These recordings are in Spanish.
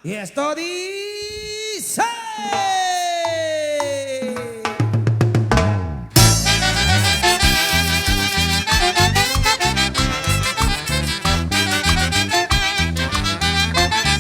Y esto dice...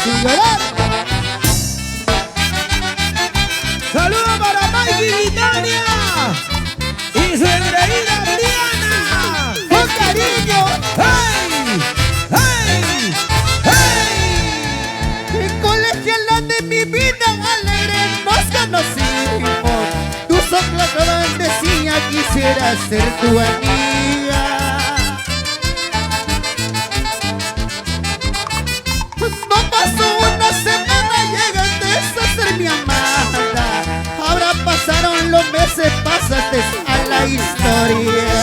Sin llorar. Saludos para Mikey Vitania y su engreída Adriana. Con cariño. ¡Hey! ¡Hey! ¡Hey! El colegial de mi vida alegre nos conocimos. Tu sopla cada decía quisiera ser tu amiga. No pasó una semana, llegaste a ser mi amada. Ahora pasaron los meses, pasaste a la historia.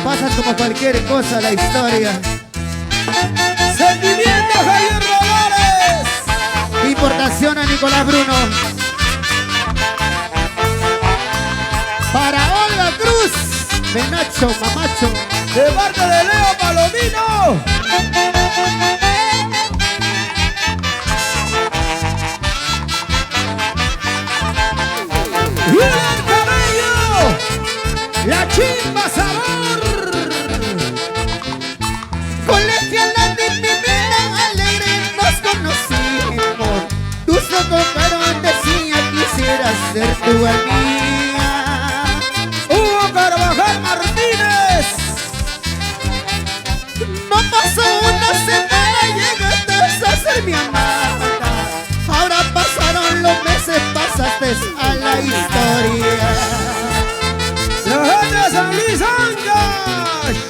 Pasas como cualquier cosa a la historia. ¡Sentimiento, Javier Dolores! Importación a Nicolás Bruno. Para Olga Cruz, Menacho, Mamacho. De parte de Leo Palomino. ¡Y el cabello! ¡La chimba sabor! Colegial de mi vida alegre nos conocimos. Tus ojos fueron decía quisiera ser tu amiga. ¡Hugo Carvajal Martínez! No pasó una semana, llegaste a ser mi amada. Ahora pasaron los meses, pasaste a la historia. ¡Los años San Luis Ancash!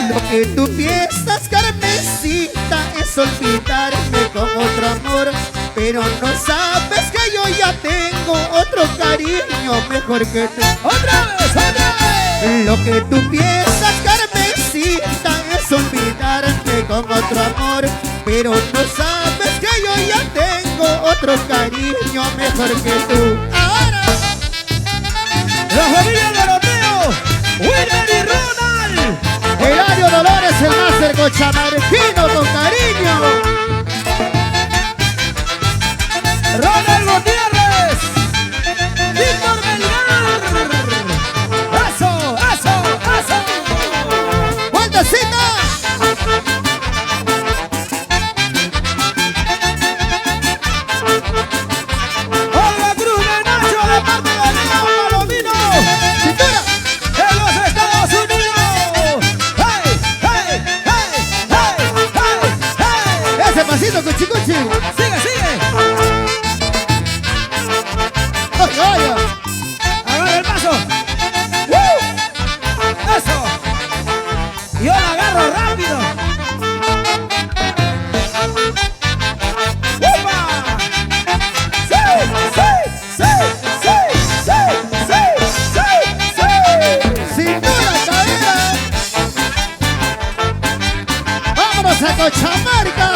Lo que tú piensas, Carmencita, es olvidarme con otro amor. Pero no sabes que yo ya tengo otro cariño mejor que tú. ¡Otra vez, otra vez! Lo que tú piensas, Carmencita, es olvidarte con otro amor. Pero no sabes que yo ya tengo otro cariño mejor que tú. Ahora, ¡La familia Doroteo! ¡Wilmer y Ronald! Eladio Dolores, el máster cochamarquino con cariño. ¡Ronald Gutiérrez! ¡Víctor Melgar! ¡Eso, eso, eso! ¡Vueltecita! ¡Olga Cruz Menacho de parte de Leo Palomino! ¡Cintura! ¡En los Estados Unidos! ¡Hey, hey, hey, hey, hey, hey! ¡Ese pasito, cuchicuchi! ¡Sigue, sigue! ¡Oye, oye! ¡Agarra el paso! ¡Eso! ¡Yo la agarro rápido! ¡Upa! ¡Sí! ¡Sí! ¡Sí! ¡Sí! ¡Sí! ¡Sí! ¡Sí! ¡Cintura, cadera! ¡Vámonos a Cochamarca!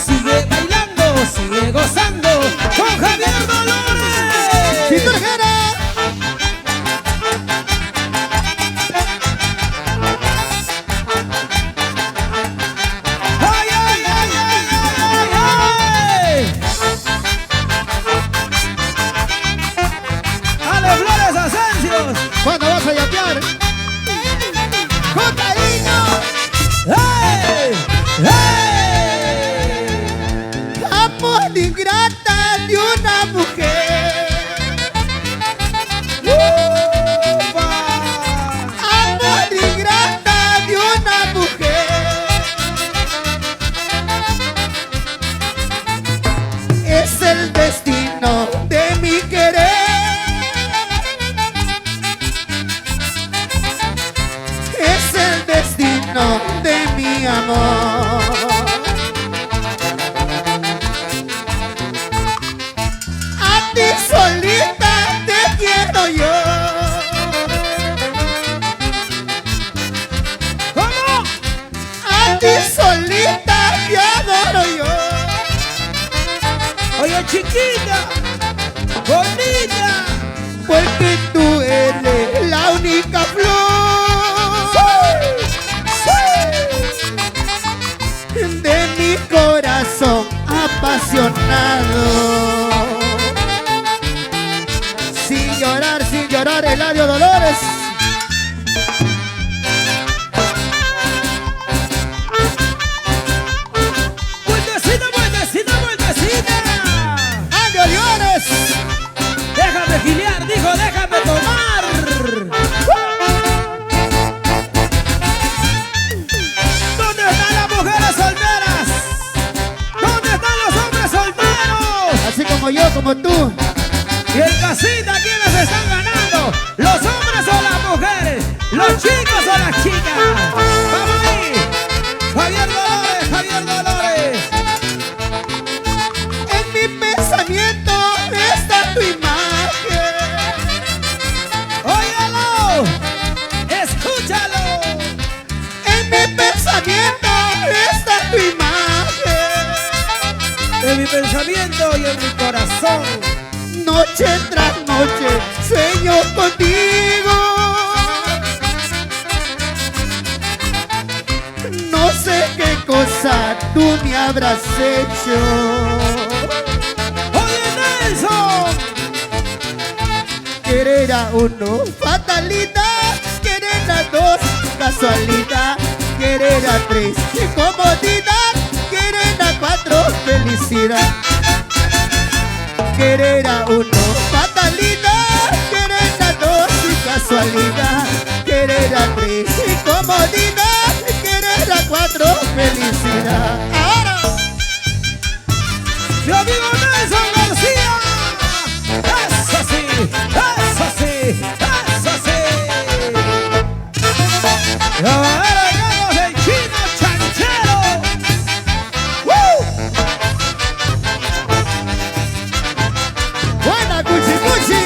Sigue bailando, sigue gozando con Javier Dolores. ¡Cintura, cadera! ¡Ay, ay, ay, ay, ay, ay, ay! ¡Ale Flores Asensios! ¿Cuándo vas a yapear? ¡Con cariño! ¡Hey! ¡Hey! Amor ingrata de una mujer. ¡Upa! Amor ingrata de una mujer. Es el destino de mi querer. Es el destino de mi amor. A ti solita te quiero yo. ¿Cómo? A ti solita te adoro yo. Oye, chiquita, bonita. Porque tú eres la única flor. corazón apasionado. Sin llorar, Eladio Dolores. Vueltecita, vueltecita, vueltecita. ¡Andy Olivares! Déjame gilear, dijo, déjame tomar. ¿Dónde están las mujeres solteras? ¿Dónde están los hombres solteros? Así como yo, como tú. Y en casita, ¿quiénes están ganando? ¿Los hombres o las mujeres? ¿Los chicos o las chicas? ¡Vamos ahí! Javier Dolores, Javier Dolores. En mi pensamiento está tu imagen. ¡Óyalo! ¡Escúchalo! En mi pensamiento está tu imagen. En mi pensamiento y en mi corazón. Noche tras noche sueño contigo. No sé qué cosa tú me habrás hecho. ¡Oye, Nelson! Querer a uno, fatalidad. Querer a dos, casualidad. Querer a tres, incomodidad. Querer a cuatro, felicidad. Querer a uno, fatalidad. Querer a dos, casualidad. Querer a tres, incomodidad. Querer a cuatro, felicidad. Ahora, ¡Mi amigo Nelson García! ¡Eso sí! ¡Eso sí! ¡Eso sí! Y ahora llegamos el Chino Chanchero. ¡Woo! buena cuchi cuchi.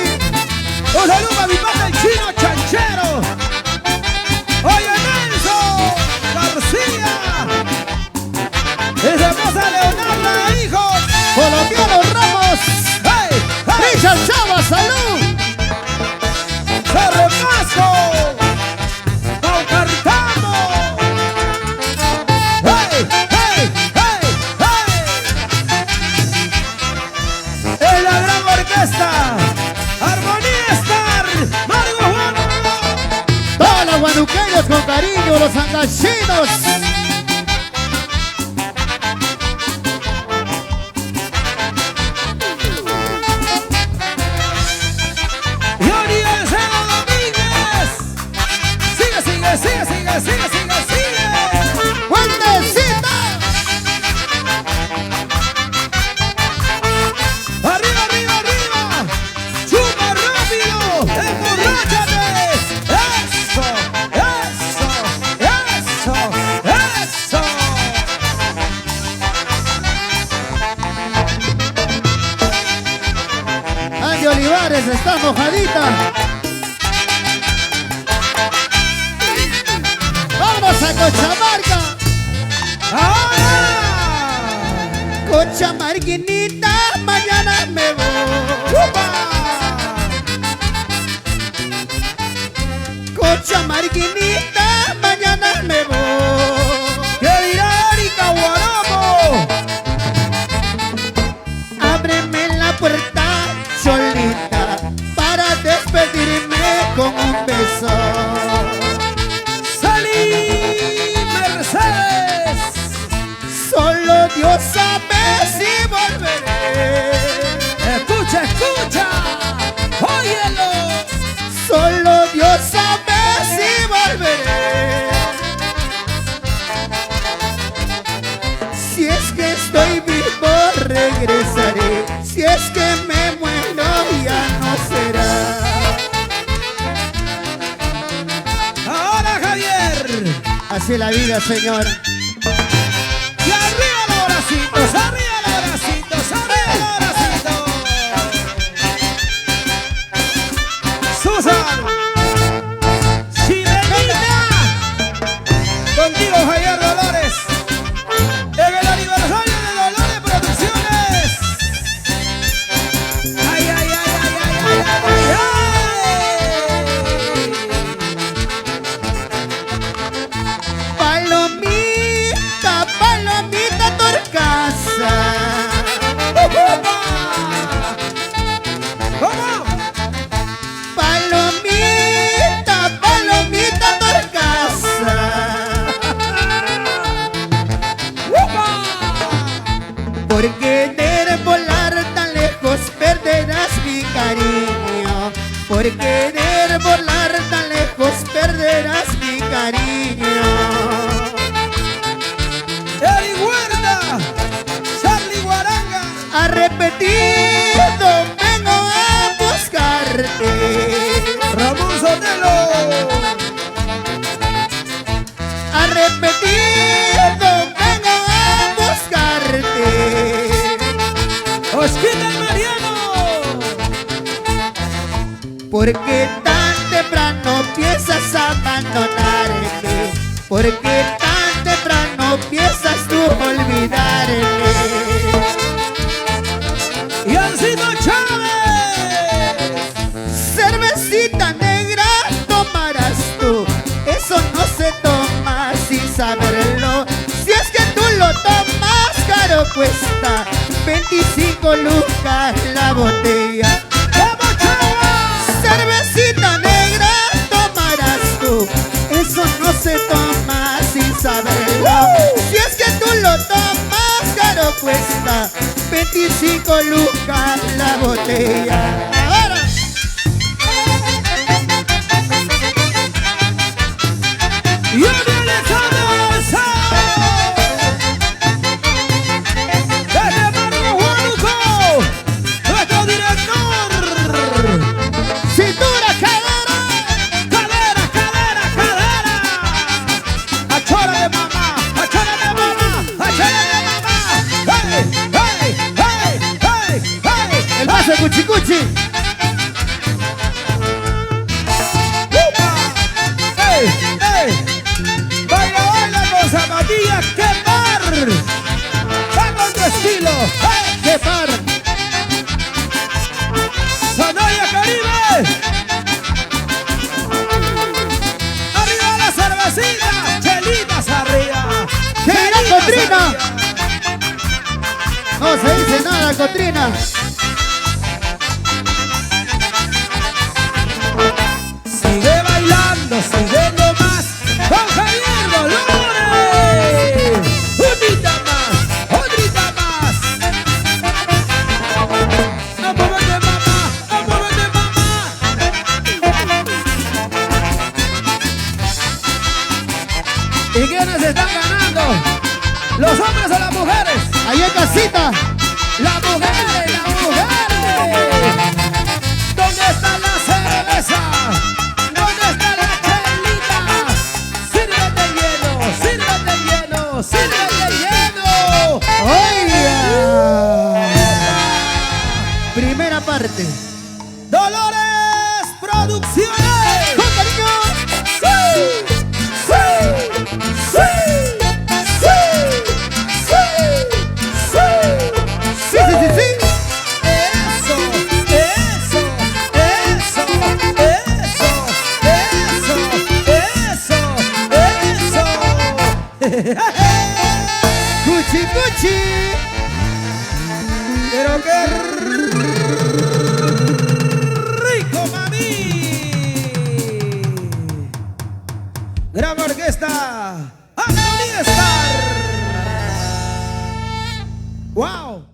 Un saludo a mi padre el Chino Chanchero. Oye, Nelson García. Y su esposa Leonardo, hijos. Colombiano Ramos. ¡Hey! ¡Hey! Richard Chava, salud. ¡Cerro Paso! ¡Paucartamo! ¡Hey! ¡Hey! ¡Hey! ¡Hey! ¡Es la gran orquesta! ¡Armonía Star! ¡Mario Juan! Todos los guanuqueños con cariño, los andachinos. ¡Yori Alcero Domínguez! ¡Sigue, sigue, sigue, sigue, sigue, sigue, sigue! ¡Fuertecita! ¡Arriba, arriba, arriba! ¡Chupa rápido! ¡Emborráchate! ¡Eso! ¡Eso! ¡Eso! ¡Eso! Andy Olivares está mojadita. ¡Vámonos a Cochamarca! ¡Ahora! Cochamarquinita, mañana me voy. ¡Chupa! Cochamarquinita, mañana me voy. ¿Qué dirá Erika Guaramo? Ábreme la puerta, solita, para despedirme con un beso. ¡Salí! ¡Mercedes! Solo Dios sabe si volveré. ¡Escucha, escucha! ¡Óyelo! Solo Dios sabe si volveré. Si es que estoy vivo, regresaré. Si es que me muero, ya no será. ¡Ahora, Javier! Así es la vida, Señor. ¡Y arriba los bracitos! ¡Arriba los bracitos! ¡Arriba los bracitos! ¡Susan! ¡Sirenita! Contigo, Javier Dolores. En el aniversario de Dolores Producciones. ¡Ay, ay, ay, ay, ay, ay, ay, ay! Palomita. Arrepentido vengo a buscarte. Ramón Sotelo. Arrepentido vengo a buscarte. Osquita Mariano. Porque tan temprano piensas abandonarme. Porque tan temprano piensas tú olvidarme. Y Ancito Chávez. Cervecita negra tomarás tú. Eso no se toma sin saberlo. Si es que tú lo tomas, caro cuesta 25 lucas la botella. ¡Vamos, Chávez! Cervecita negra tomarás tú. Eso no se toma sin saberlo. Si es que tú lo tomas, caro cuesta 25 lucas la botella. Ahora. Y Alejandro Gonzalo. Desde Barrio Huánuco, nuestro director. Cintura, cadera. Cadera, cadera, cadera. Achora de mamá, achora de mamá, achora de mamá. ¡Hey, hey, hey, hey, hey! El vaso de cuchicuchi. ¡Upa! ¡Ey, ey! Baila, baila con zapatillas, ¡qué par! ¡Va con tu estilo! ¡Hey! ¡Qué par! ¡Sonoya Caribe! ¡Arriba la cervecita! ¡Chelitas arriba! ¡Que irá ¡Chelitas Cotrina! arriba! No se dice nada, Cotrina. Sigue bailando, sigue nomás con Javier Dolores. Unita más, otrita más. Amórate mamá, amórate mamá. ¿Y quiénes están ganando? ¿Los hombres o las mujeres? Ahí en casita. ¡Las mujeres, las mujeres! ¿Dónde está la cerveza? ¿Dónde está la chelita? ¡Sírvete hielo! ¡Sírvete hielo! ¡Sírvete hielo! ¡Oiga! Primera parte. ¡Dolores Producciones! ¡Con cariño! ¡Sí! ¡Sí! ¡Sí! ¡Sí! ¡Sí! ¡Sí! ¡Sí, sí, sí, sí! Eso, eso, eso, eso, eso, eso. ¡Cuchi, cuchi! Pero qué rico, mami. Gran orquesta, Armonía Star. Wow.